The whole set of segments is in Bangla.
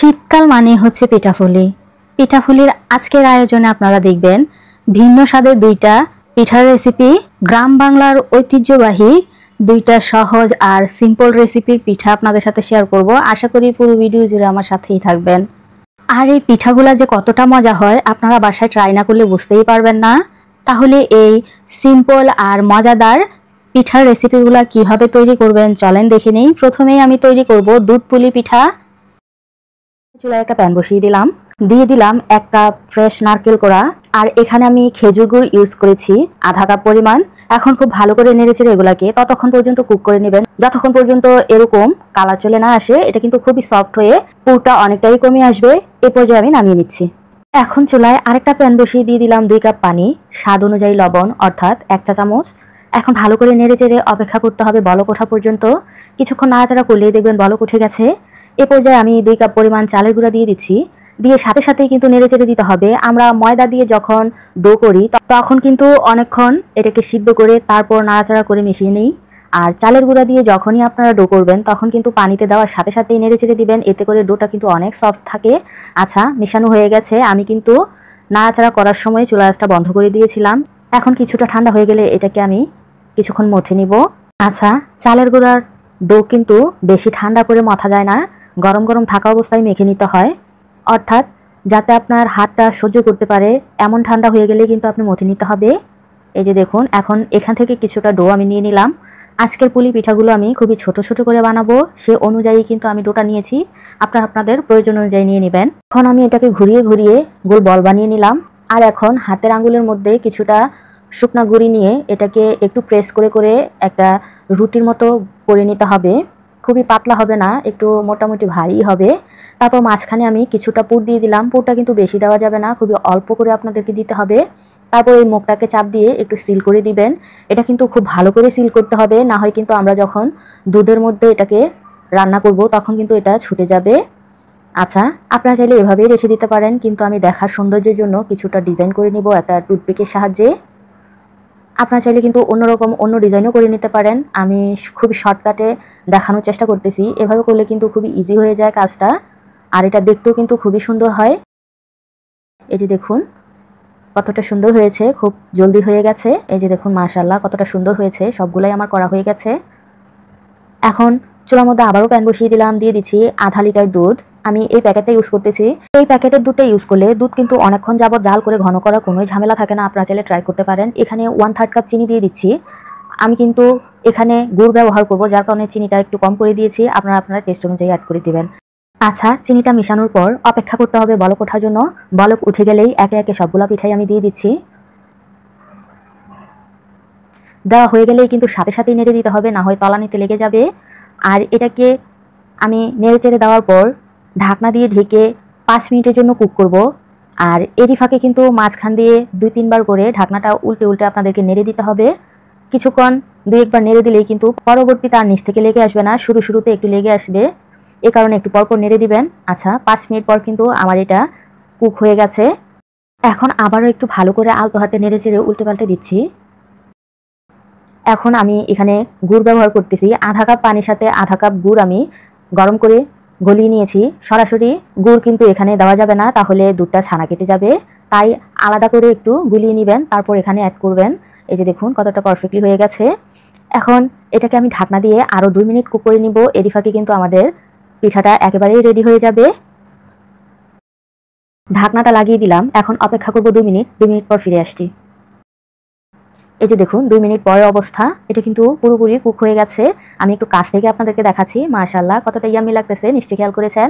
শীতকাল মানে হচ্ছে পিঠাফুলি। পিঠাফুলির আজকের আয়োজনে আপনারা দেখবেন ভিন্ন স্বাদের দুইটা পিঠার রেসিপি, গ্রাম বাংলার ঐতিহ্যবাহী দুইটা সহজ আর সিম্পল রেসিপির পিঠা আপনাদের সাথে শেয়ার করব। আশা করি পুরো ভিডিও জুড়ে আমার সাথেই থাকবেন। আর এই পিঠাগুলা যে কতটা মজা হয় আপনারা বাসায় ট্রাই না করলে বুঝতেই পারবেন না। তাহলে এই সিম্পল আর মজাদার পিঠার রেসিপিগুলা কিভাবে তৈরি করবেন চলেন দেখে নিই। প্রথমেই আমি তৈরি করব দুধ পুলি পিঠা। চুলায় একটা প্যান বসিয়ে দিলাম, দিয়ে দিলাম 1 কাপ ফ্রেশ নারকেল কোড়া, আর এখানে আমি খেজুর গুড় ইউজ করেছি আধা কাপ পরিমাণ। এখন খুব ভালো করে নেড়েচেড়ে এগুলাকে ততক্ষণ পর্যন্ত কুক করে নেবেন যতক্ষণ পর্যন্ত এরকম কালার চলে না আসে। এটা কিন্তু খুবই সফট হয়ে পুরটা অনেকটাই কমে আসবে। এ পর্যায়ে আমি নামিয়ে নিচ্ছি। এখন চুলায় আরেকটা প্যান বসিয়ে দিয়ে দিলাম 2 কাপ পানি, স্বাদ অনুযায়ী লবণ অর্থাৎ 1 চা চামচ। এখন ভালো করে নেড়েচেড়ে অপেক্ষা করতে হবে বলক ওঠা পর্যন্ত। কিছুক্ষণ নাড়াচাড়া করলেই দেখবেন বলক উঠে গেছে। এ পর্যায়ে আমি 2 কাপ পরিমাণ চালের গুঁড়া দিয়ে দিচ্ছি, দিয়ে সাথে সাথেই কিন্তু নেড়েচেড়ে দিতে হবে। আমরা ময়দা দিয়ে যখন ডো করি তখন কিন্তু অনেকক্ষণ এটাকে সিদ্ধ করে তারপর নাড়াচাড়া করে মিশিয়ে নিই। আর চালের গুঁড়া দিয়ে যখনই আপনারা ডো করবেন তখন কিন্তু পানিতে দেওয়ার সাথে সাথেই নেড়েচেড়ে দিবেন, এতে করে ডোটা কিন্তু অনেক সফট থাকে। আচ্ছা, মেশানো হয়ে গেছে। আমি কিন্তু নাড়াচাড়া করার সময় চুলা আঁচটা বন্ধ করে দিয়েছিলাম। এখন কিছুটা ঠান্ডা হয়ে গেলে এটাকে আমি কিছুক্ষণ মথে নিব। আচ্ছা, চালের গুঁড়ার ডো কিন্তু বেশি ঠান্ডা করে মথা যায় না, গরম গরম থাকা অবস্থায় মেখে নিতে হয়, অর্থাৎ যাতে আপনার হাতটা সহ্য করতে পারে এমন ঠান্ডা হয়ে গেলে কিন্তু আপনি মথে নিতে হবে। এই যে দেখুন, এখন এখান থেকে কিছুটা ডো আমি নিয়ে নিলাম। আজকের পুলি পিঠাগুলো আমি খুবই ছোট ছোট করে বানাবো, সে অনুযায়ী কিন্তু আমি ডোটা নিয়েছি। আপনাদের প্রয়োজন অনুযায়ী নিয়ে নেবেন। এখন আমি এটাকে ঘুরিয়ে ঘুরিয়ে গোল বল বানিয়ে নিলাম। আর এখন হাতের আঙ্গুলের মধ্যে কিছুটা শুকনা গুঁড়ি নিয়ে এটাকে একটু প্রেস করে করে একটা রুটির মতো করে নিতে হবে। খুবই পাতলা হবে না, একটু মোটামুটি ভারী হবে। তারপর মাঝখানে আমি কিছুটা পুর দিয়ে দিলাম। পুরটা কিন্তু বেশি দেওয়া যাবে না, খুবই অল্প করে আপনাদেরকে দিতে হবে। তারপর এই মুখটাকে চাপ দিয়ে একটু সিল করে দিবেন। এটা কিন্তু খুব ভালো করে সিল করতে হবে, না হয় কিন্তু আমরা যখন দুধের মধ্যে এটাকে রান্না করব তখন কিন্তু এটা ছুটে যাবে। আচ্ছা, আপনারা চাইলে এভাবেই রেখে দিতে পারেন, কিন্তু আমি দেখার সৌন্দর্যের জন্য কিছুটা ডিজাইন করে নিব একটা টুথপিকের সাহায্যে। আপনারা চাইলে কিন্তু অন্যরকম অন্য ডিজাইনও করে নিতে পারেন। আমি খুবই শর্টকাটে দেখানোর চেষ্টা করতেছি। এভাবে করলে কিন্তু খুবই ইজি হয়ে যায় কাজটা, আর এটা দেখতেও কিন্তু খুবই সুন্দর হয়। এই যে দেখুন কতটা সুন্দর হয়েছে, খুব জলদি হয়ে গেছে। এই যে দেখুন মাশাআল্লাহ কতটা সুন্দর হয়েছে, সবগুলাই আমার করা হয়ে গেছে। এখন চুলার মধ্যে আবারও প্যান বসিয়ে দিলাম, দিয়ে দিচ্ছি আধা লিটার দুধ। আমি এই প্যাকেটটা ইউজ করতেছি। এই প্যাকেটের দুধটা ইউজ করলে দুধ কিন্তু অনেকক্ষণ যাবত জাল করে ঘন করার কোনো ঝামেলা থাকে না। আপনারা চাইলে ট্রাই করতে পারেন। এখানে 1/3 কাপ চিনি দিয়ে দিচ্ছি। আমি কিন্তু এখানে গুড় ব্যবহার করব, যার কারণে চিনিটা একটু কম করে দিয়েছি। আপনারা টেস্ট অনুযায়ী অ্যাড করে দিবেন। আচ্ছা, চিনিটা মেশানোর পর অপেক্ষা করতে হবে বলক ওঠার জন্য। বলক উঠে গেলেই একে একে সবগুলা পিঠাই আমি দিয়ে দিচ্ছি। দেওয়া হয়ে গেলেই কিন্তু সাথে সাথেই নেড়ে দিতে হবে, না হয় তলানিতে লেগে যাবে। আর এটাকে আমি নেড়ে চেড়ে দেওয়ার পর ঢাকনা দিয়ে ঢেকে 5 মিনিটের জন্য কুক করব। আর এরই ফাঁকে কিন্তু মাঝখান দিয়ে 2-3 বার করে ঢাকনাটা উল্টে উল্টে আপনাদেরকে নেড়ে দিতে হবে। কিছুক্ষণ 2-1 বার নেড়ে দিলেই কিন্তু পরবর্তীতে আর নিচ থেকে লেগে আসবে না, শুরুতে একটু লেগে আসবে, এ কারণে একটু পরপর নেড়ে দিবেন। আচ্ছা, 5 মিনিট পর কিন্তু আমার এটা কুক হয়ে গেছে। এখন আবারও একটু ভালো করে আলতো হাতে নেড়ে চেড়ে উল্টে পাল্টে দিচ্ছি। এখন আমি এখানে গুড় ব্যবহার করতেছি। আধা কাপ পানির সাথে আধা কাপ গুড় আমি গরম করে গলিয়ে নিয়েছি। সরাসরি গুড় কিন্তু এখানে দেওয়া যাবে না, তাহলে দুধটা ছানা কেটে যাবে। তাই আলাদা করে একটু গুলিয়ে নেবেন, তারপর এখানে অ্যাড করবেন। এই যে দেখুন কতটা পারফেক্টলি হয়ে গেছে। এখন এটাকে আমি ঢাকনা দিয়ে আরও 2 মিনিট কুক করে নিব। এরই ফাঁকে কিন্তু আমাদের পিঠাটা একেবারেই রেডি হয়ে যাবে। ঢাকনাটা লাগিয়ে দিলাম। এখন অপেক্ষা করব 2 মিনিট। 2 মিনিট পর ফিরে আসছি। এই যে দেখুন 2 মিনিট পরের অবস্থা, এটা কিন্তু পুরোপুরি কুক হয়ে গেছে। আমি একটু কাছ থেকে আপনাদেরকে দেখাচ্ছি। মাশাআল্লাহ কতটা ইয়াম্মি লাগতেছে, নিশ্চয়ই খেয়াল করেছেন।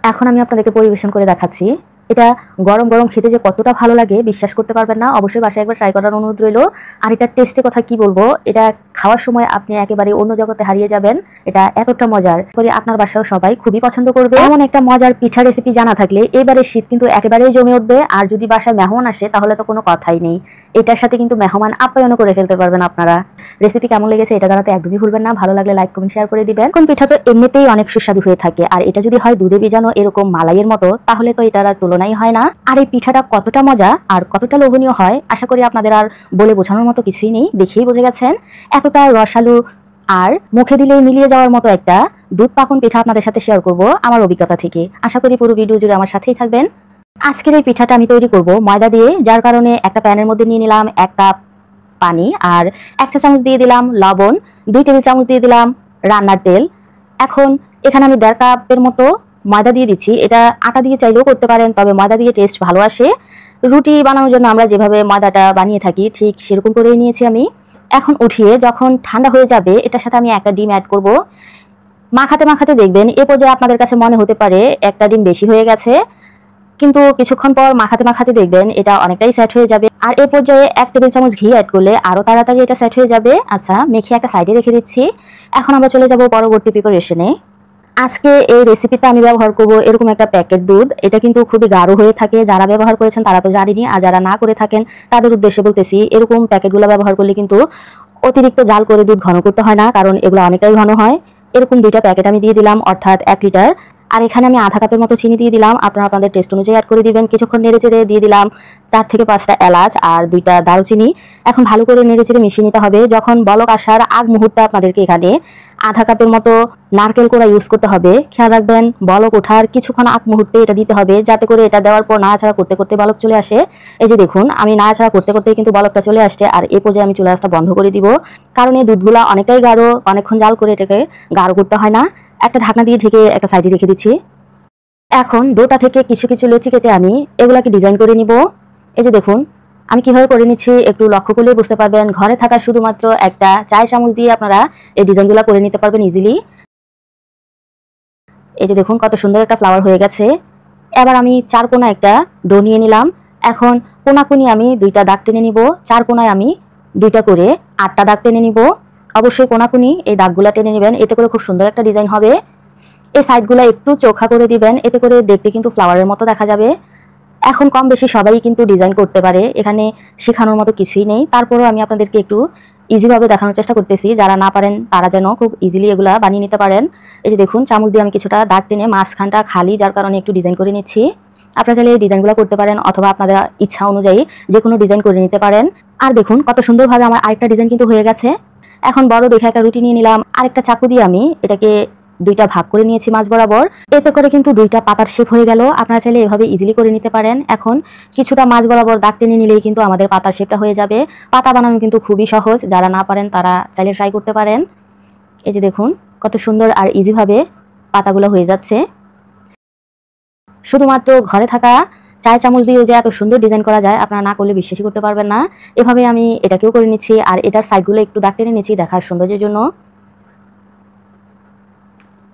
এখন আমি আপনাদেরকে পরিবেশন করে দেখাচ্ছি। এটা গরম গরম খেতে যে কতটা ভালো লাগে বিশ্বাস করতে পারবেন না। অবশ্যই বাসায় একবার ট্রাই করার অনুরোধ রইল। আর এটার টেস্টের কথা কি বলবো, এটা খাওয়ার সময় আপনি একেবারে অন্য জগতে হারিয়ে যাবেন। এটা এতটা মজার করি আপনার বাসায়ও সবাই খুবই পছন্দ করবে। এমন একটা মজার পিঠা রেসিপি জানা থাকলে এবারে শীত কিন্তু একেবারেই জমে উঠবে। আর যদি বাসায় মেহমান আসে তাহলে তো কোনো কথাই নেই, এটার সাথে কিন্তু মেহমান আপ্যায়নও করে ফেলতে পারবেন আপনারা। রেসিপি কেমন লেগেছে এটা জানাতে একদমই ভুলবেন না। ভালো লাগলে লাইক কমেন্ট শেয়ার করে দিবেন। কোন পিঠা তো এমনিতেই অনেক সুস্বাদু হয়ে থাকে, আর এটা যদি হয় দুধে ভিজানো এরকম মালাইয়ের মতো তাহলে তো এটার আর তুলনাই হয় না। আর এই পিঠাটা কতটা মজা আর কতটা লোভনীয় হয় আশা করি আপনাদের আর বলে বোঝানোর মতো কিছুই নেই, দেখেই বুঝে গেছেন। এতটা রসালো আর মুখে দিলেই মিলিয়ে যাওয়ার মতো একটা দুধ পাকন পিঠা আপনাদের সাথে শেয়ার করব আমার অভিজ্ঞতা থেকে। আশা করি পুরো ভিডিও জুড়ে আমার সাথেই থাকবেন। আজকের এই পিঠাটা আমি তৈরি করব ময়দা দিয়ে, যার কারণে একটা প্যানের মধ্যে নিয়ে নিলাম 1 কাপ পানি, আর 1 চা চামচ দিয়ে দিলাম লবণ, 2 টেবিল চামচ দিয়ে দিলাম রান্নার তেল। এখন এখানে আমি 1.5 কাপের মতো ময়দা দিয়ে দিচ্ছি। এটা আটা দিয়ে চাইলেও করতে পারেন, তবে ময়দা দিয়ে টেস্ট ভালো আসে। রুটি বানানোর জন্য আমরা যেভাবে ময়দাটা বানিয়ে থাকি ঠিক সেরকম করেই নিয়েছি আমি। এখন উঠিয়ে যখন ঠান্ডা হয়ে যাবে এটার সাথে আমি একটা ডিম অ্যাড করব। মাখাতে মাখাতে দেখবেন এ পর্যায়ে আপনাদের কাছে মনে হতে পারে একটা ডিম বেশি হয়ে গেছে, কিন্তু কিছুক্ষণ পর মাখাতে মাখাতে দেখবেন এটা অনেকটাই সেট হয়ে যাবে। আর এ পর্যায়ে 1 টেবিল চামচ ঘি অ্যাড করলে আরো তাড়াতাড়ি এটা সেট হয়ে যাবে। আচ্ছা, মেখে একটা সাইডে রেখে দিচ্ছি। এখন আমরা চলে যাব পরবর্তী প্রিপারেশনে। আজকে এই রেসিপিতে আমি ব্যবহার করব এরকম একটা প্যাকেট দুধ। এটা কিন্তু খুবই গাঢ় হয়ে থাকে, যারা ব্যবহার করেছেন তারা তো জানেনই, আর যারা না করে থাকেন তাদের উদ্দেশ্যে বলতেছি, এরকম প্যাকেটগুলো ব্যবহার করলে কিন্তু অতিরিক্ত জাল করে দুধ ঘন করতে হয় না, কারণ এগুলো অনেকটাই ঘন হয়। এরকম 2টা প্যাকেট আমি দিয়ে দিলাম, অর্থাৎ 1 লিটার। আর এখানে আমি আধা কাপের মতো চিনি দিয়ে দিলাম, আপনারা আপনাদের টেস্ট অনুযায়ী অ্যাড করে দিবেন। কিছুক্ষণ নেড়েচেড়ে দিয়ে দিলাম 4 থেকে 5টা এলাচ আর 2টা দারুচিনি। এখন ভালো করে নেড়েচেড়ে মিশিয়ে নিতে হবে। যখন বলক আসার আগ মুহূর্তে আপনাদেরকে এখানে আধা কাপের মতো নারকেল কোড়া ইউজ করতে হবে। খেয়াল রাখবেন বলক ওঠার কিছুক্ষণ আগ মুহূর্তে এটা দিতে হবে, যাতে করে এটা দেওয়ার পর নাড়াচাড়া করতে করতে বলক চলে আসে। এই যে দেখুন আমি নাড়াচাড়া করতে করতে কিন্তু বলকটা চলে আসছে, আর এই পর্যায়ে আমি চুলা আঁচটা বন্ধ করে দিব, কারণ এই দুধগুলা অনেকটাই গাঢ়, অনেকক্ষণ জাল করে এটাকে গাঢ় করতে হয় না। একটা ঢাকনা দিয়ে ঢেকে একটা সাইডে রেখে দিচ্ছি। এখন ডোটা থেকে কিছু কিছু লেচি কেটে আমি এগুলাকে ডিজাইন করে নিব। এই যে দেখুন আমি কিভাবে করে নিচ্ছি একটু লক্ষ্য করলে বুঝতে পারবেন। ঘরে থাকা শুধুমাত্র একটা চায় চামচ দিয়ে আপনারা এই ডিজাইনগুলো করে নিতে পারবেন ইজিলি। এই যে দেখুন কত সুন্দর একটা ফ্লাওয়ার হয়ে গেছে। এবার আমি 4 কোণা একটা ডো নিয়ে নিলাম। এখন কোণাকুনি আমি 2টা দাগ টেনে নিব। 4 কোণায় আমি 2টা করে 8টা দাগ টেনে নিব। অবশ্যই কোণাকুনি এই দাগগুলো টেনে নেবেন, এতে করে খুব সুন্দর একটা ডিজাইন হবে। এই সাইডগুলো একটু চোখা করে দিবেন, এতে করে দেখতে কিন্তু ফ্লাওয়ারের মতো দেখা যাবে। এখন কম বেশি সবাই কিন্তু ডিজাইন করতে পারে, এখানে শেখানোর মতো কিছুই নেই। তারপরেও আমি আপনাদেরকে একটু ইজিভাবে দেখানোর চেষ্টা করতেছি, যারা না পারেন তারা যেন খুব ইজিলি এগুলা বানিয়ে নিতে পারেন। এই যে দেখুন চামচ দিয়ে আমি কিছুটা দাগ টেনে মাঝখানটা খালি, যার কারণে একটু ডিজাইন করে নিচ্ছি। আপনারা চাইলে এই ডিজাইনগুলো করতে পারেন, অথবা আপনাদের ইচ্ছা অনুযায়ী যে কোনো ডিজাইন করে নিতে পারেন। আর দেখুন কত সুন্দরভাবে আমার আরেকটা ডিজাইন কিন্তু হয়ে গেছে। এখন বড় দেখে একটা রুটি নিয়ে নিলাম, আরেকটা চাকু দিয়ে আমি এটাকে 2টা ভাগ করে নিয়েছি মাঝ বরাবর, এতে করে কিন্তু 2টা পাতার শেপ হয়ে গেল। আপনারা চাইলে এভাবে ইজিলি করে নিতে পারেন। এখন কিছুটা মাঝ বরাবর দাগ টেনে নিলেই কিন্তু আমাদের পাতার শেপটা হয়ে যাবে। পাতা বানানো কিন্তু খুবই সহজ, যারা না পারেন তারা চাইলে ট্রাই করতে পারেন। এই যে দেখুন কত সুন্দর আর ইজিভাবে পাতাগুলো হয়ে যাচ্ছে। শুধুমাত্র ঘরে থাকা চায় চামচ দিয়ে যে এত সুন্দর ডিজাইন করা যায় আপনারা না করলে বিশ্বাসই করতে পারবেন না। এভাবে আমি এটাকেও করে নিচ্ছি, আর এটার সাইডগুলো একটু দাগ টেনে নিচ্ছি দেখার সৌন্দর্যের জন্য।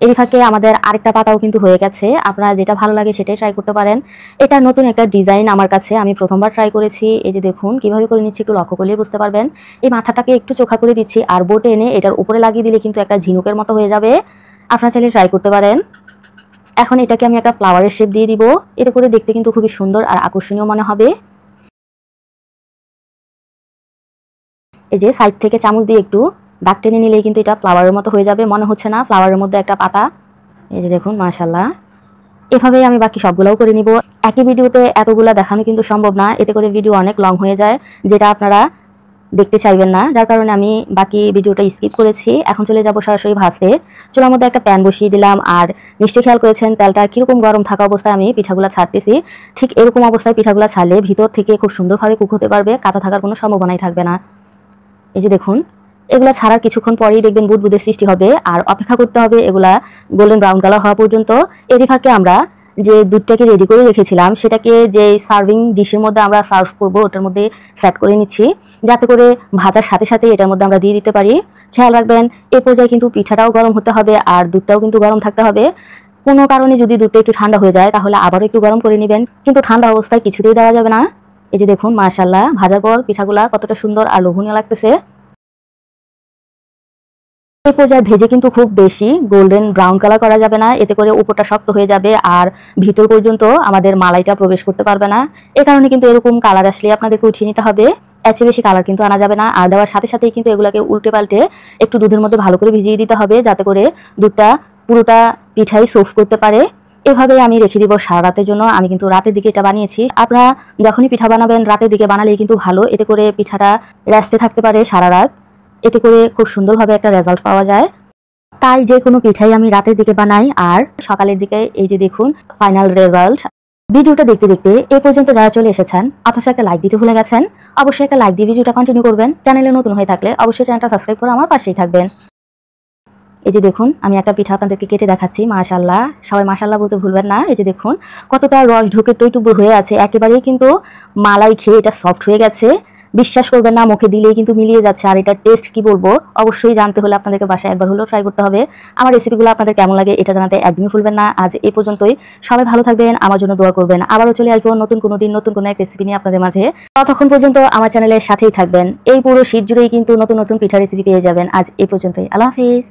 এই ফাঁকে আমাদের আরেকটা পাতাও কিন্তু হয়ে গেছে। আপনারা যেটা ভালো লাগে সেটাই ট্রাই করতে পারেন। এটা নতুন একটা ডিজাইন আমার কাছে, আমি প্রথমবার ট্রাই করেছি। এই যে দেখুন কিভাবে করে নিচ্ছি একটু লক্ষ্য করলেই বুঝতে পারবেন। এই মাথাটাকে একটু চোখা করে দিচ্ছি, আর বোটে এনে এটার উপরে লাগিয়ে দিলে কিন্তু একটা ঝিনুকের মতো হয়ে যাবে। আপনারা চাইলে ট্রাই করতে পারেন। এখন এটাকে আমি একটা ফ্লাওয়ারের শেপ দিয়ে দিব, এতে করে দেখতে কিন্তু খুবই সুন্দর আর আকর্ষণীয় মনে হবে। এই যে সাইড থেকে চামচ দিয়ে একটু দাগ টেনে নিলেই কিন্তু এটা ফ্লাওয়ারের মতো হয়ে যাবে, মনে হচ্ছে না ফ্লাওয়ারের মধ্যে একটা পাতা। এই যে দেখুন মাশাআল্লাহ। এভাবেই আমি বাকি সবগুলোও করে নিব। একই ভিডিওতে এতগুলা দেখানো কিন্তু সম্ভব না, এতে করে ভিডিও অনেক লং হয়ে যায়, যেটা আপনারা দেখতে চাইবেন না, যার কারণে আমি বাকি ভিডিওটা স্কিপ করেছি। এখন চলে যাব সরাসরি ভাজতে। চুলার মধ্যে একটা প্যান বসিয়ে দিলাম, আর নিশ্চয়ই খেয়াল করেছেন তেলটা কিরকম গরম থাকা অবস্থায় আমি পিঠাগুলো ছাড়তেছি। ঠিক এরকম অবস্থায় পিঠাগুলো ছাড়লে ভিতর থেকে খুব সুন্দরভাবে কুক হতে পারবে, কাঁচা থাকার কোনো সম্ভাবনাই থাকবে না। এই যে দেখুন এগুলা ছাড়ার কিছুক্ষণ পরেই দেখবেন বুদবুদের সৃষ্টি হবে, আর অপেক্ষা করতে হবে এগুলা গোল্ডেন ব্রাউন কালার হওয়া পর্যন্ত। এরই ফাঁকে আমরা যে দুধটাকে রেডি করে রেখেছিলাম সেটাকে যে সার্ভিং ডিশের মধ্যে আমরা সার্ভ করব ওটার মধ্যে সেট করে নিচ্ছি, যাতে করে ভাজার সাথে সাথে এটার মধ্যে আমরা দিয়ে দিতে পারি। খেয়াল রাখবেন এই পর্যায়ে কিন্তু পিঠাটাও গরম হতে হবে, আর দুধটাও কিন্তু গরম থাকতে হবে। কোনো কারণে যদি দুধটা একটু ঠান্ডা হয়ে যায় তাহলে আবারও একটু গরম করে নেবেন, কিন্তু ঠান্ডা অবস্থায় কিছুতেই দেওয়া যাবে না। এই যে দেখুন মাশাআল্লাহ ভাজার পর পিঠাগুলা কতটা সুন্দর আর লোভনীয় লাগতেছে। এই পর্যায়ে ভেজে কিন্তু খুব বেশি গোল্ডেন ব্রাউন কালার করা যাবে না, এতে করে উপরটা শক্ত হয়ে যাবে আর ভিতর পর্যন্ত আমাদের মালাইটা প্রবেশ করতে পারবে না। এই কারণে কিন্তু এরকম কালার আসলে আপনাদেরকে উঠিয়ে নিতে হবে, এর চেয়ে বেশি কালার কিন্তু আনা যাবে না। আর দেওয়ার সাথে সাথেই কিন্তু এগুলাকে উল্টে পাল্টে একটু দুধের মধ্যে ভালো করে ভিজিয়ে দিতে হবে, যাতে করে দুধটা পুরোটা পিঠাই সোফ করতে পারে। এভাবে আমি রেখে দিব সারা রাতের জন্য। আমি কিন্তু রাতের দিকে এটা বানিয়েছি, আপনারা যখনই পিঠা বানাবেন রাতের দিকে বানালেই কিন্তু ভালো, এতে করে পিঠাটা রেস্টে থাকতে পারে সারা রাত। এতে করে খুব সুন্দরভাবে একটা রেজাল্ট পাওয়া যায়। তাই যে কোনো পিঠাই আমি রাতের দিকে বানাই আর সকালের দিকে এই যে দেখুন ফাইনাল রেজাল্ট। ভিডিওটা দেখতে দেখতে এই পর্যন্ত যারা চলে এসেছেন অথচ একটা লাইক দিতে ভুলে গেছেন, অবশ্যই একটা লাইক দিয়ে ভিডিওটা কন্টিনিউ করবেন। চ্যানেলে নতুন হয়ে থাকলে অবশ্যই চ্যানেলটা সাবস্ক্রাইব করে আমার পাশেই থাকবেন। এই যে দেখুন আমি একটা পিঠা আপনাদেরকে কেটে দেখাচ্ছি। মাশাআল্লাহ, সবাই মাশাআল্লাহ বলতে ভুলবেন না। এই যে দেখুন কতটা রস ঢুকে টইটুবুর হয়ে আছে, একেবারেই কিন্তু মালাই খেয়ে এটা সফট হয়ে গেছে। বিশ্বাস করবেন না, মুখে দিলেই কিন্তু মিলিয়ে যাচ্ছে। আর এটার টেস্ট কি বলবো, অবশ্যই জানতে হলে আপনাদেরকে বাসায় একবার হলেও ট্রাই করতে হবে। আমার রেসিপিগুলো আপনাদের কেমন লাগে এটা জানাতে একদমই ভুলবেন না। আজ এই পর্যন্তই, সবাই ভালো থাকবেন, আমার জন্য দোয়া করবেন। আবারও চলে আসবো নতুন কোনো দিন নতুন কোনো এক রেসিপি নিয়ে আপনাদের মাঝে। ততক্ষণ পর্যন্ত আমার চ্যানেলের সাথেই থাকবেন। এই পুরো শীত জুড়েই কিন্তু নতুন নতুন পিঠা রেসিপি পেয়ে যাবেন। আজ এই পর্যন্তই, আল্লাহ হাফিজ।